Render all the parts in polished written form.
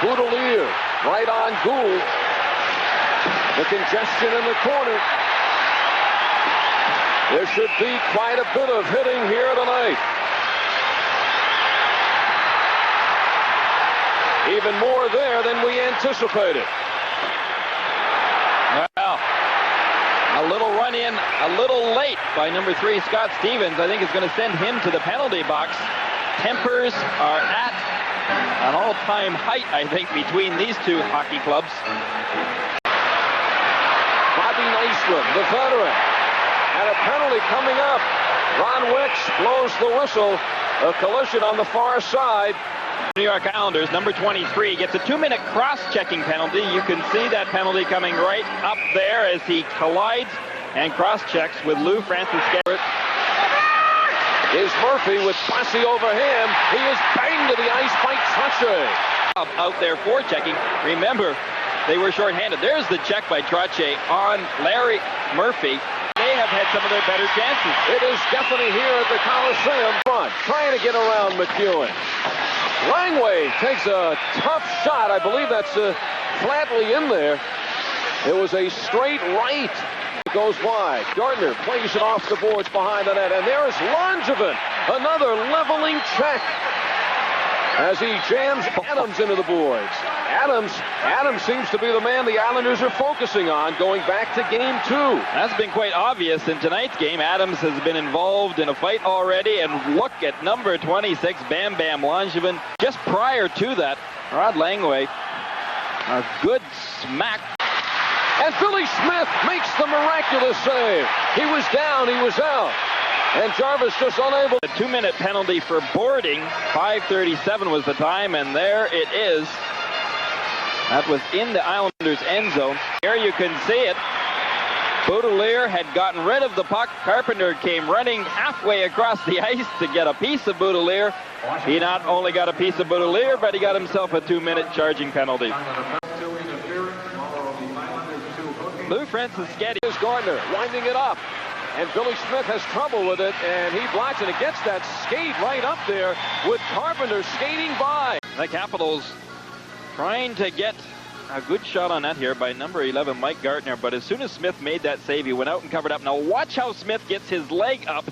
Boudelier right on Gould. The congestion in the corner. There should be quite a bit of hitting here tonight. Even more there than we anticipated. Well, a little run in, a little late by number 3, Scott Stevens. I think it's going to send him to the penalty box. Tempers are at an all-time height, I think, between these two hockey clubs. Bobby Nystrom, the veteran, and a penalty coming up. Ron Wicks blows the whistle. A collision on the far side. New York Islanders, number 23, gets a 2-minute cross-checking penalty. You can see that penalty coming right up there as he collides and cross-checks with Lou Francis Garrett. Is Murphy with Bossy over him. He is banged to the ice by Trache. Out there for checking. Remember, they were shorthanded. There's the check by Trache on Larry Murphy. They have had some of their better chances. It is definitely here at the Coliseum. Trying to get around McEwen. Langway takes a tough shot. I believe that's flatly in there. It was a straight right. It goes wide. Gardner plays it off the boards behind the net. And there is Langevin. Another leveling check as he jams Adams into the boards. Adams seems to be the man the Islanders are focusing on going back to game 2. That's been quite obvious in tonight's game. Adams has been involved in a fight already, and look at number 26, Bam Bam Langevin. Just prior to that, Rod Langway, a good smack. And Billy Smith makes the miraculous save. He was down, he was out. And Jarvis just unable. A 2-minute penalty for boarding. 5:37 was the time, and there it is. That was in the Islanders' end zone. Here you can see it. Boudelier had gotten rid of the puck. Carpenter came running halfway across the ice to get a piece of Boudelier. He not only got a piece of Boudelier, but he got himself a 2-minute charging penalty. Lou Francis Getty. Is Gardner winding it up. And Billy Smith has trouble with it, and he blocks it. It gets that skate right up there with Carpenter skating by. The Capitals trying to get a good shot on that here by number 11, Mike Gardner. But as soon as Smith made that save, he went out and covered up. Now watch how Smith gets his leg up.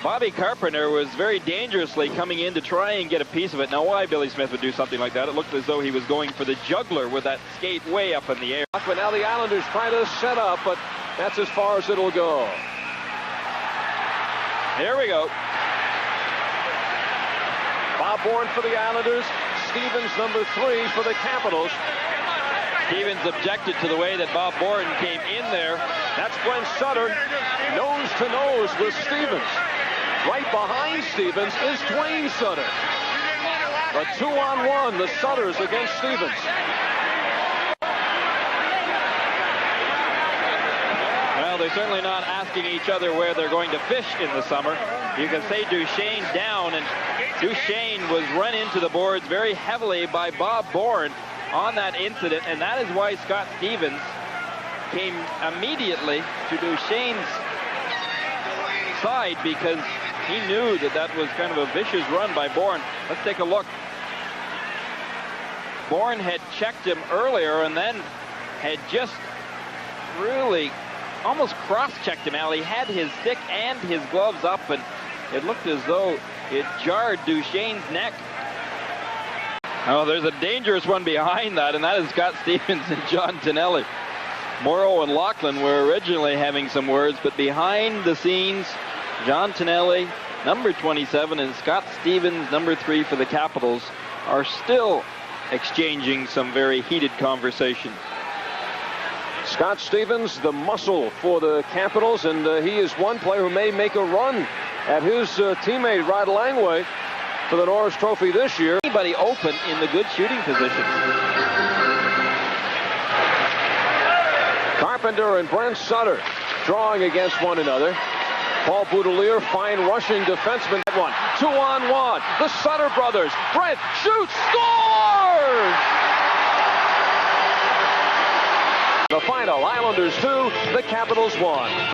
Bobby Carpenter was very dangerously coming in to try and get a piece of it. Now why Billy Smith would do something like that? It looked as though he was going for the juggler with that skate way up in the air. But now the Islanders try to set up, but that's as far as it'll go. Here we go. Bob Bourne for the Islanders. Stevens, number 3 for the Capitals. Stevens objected to the way that Bob Bourne came in there. That's Brent Sutter, nose to nose with Stevens. Right behind Stevens is Dwayne Sutter. A 2-on-1, the Sutters against Stevens. Well, they're certainly not asking each other where they're going to fish in the summer. You can say Duchesne down, and Duchesne was run into the boards very heavily by Bob Bourne on that incident, and that is why Scott Stevens came immediately to Duchesne's side, because he knew that that was kind of a vicious run by Bourne. Let's take a look. Bourne had checked him earlier and then had just really almost cross-checked him. Al, he had his stick and his gloves up, and it looked as though it jarred Duchesne's neck. Oh, there's a dangerous one behind that, and that is Scott Stevens and John Tonelli. Morrow and Lachlan were originally having some words, but behind the scenes, John Tonelli, number 27, and Scott Stevens, number 3 for the Capitals, are still exchanging some very heated conversation. Scott Stevens, the muscle for the Capitals, and he is one player who may make a run at his teammate Rod Langway for the Norris Trophy this year. Anybody open in the good shooting positions. Carpenter and Brent Sutter drawing against one another. Paul Boudelier, fine rushing defenseman. 2-on-1. The Sutter brothers. Brent shoots, scores! The final, Islanders 2, the Capitals 1.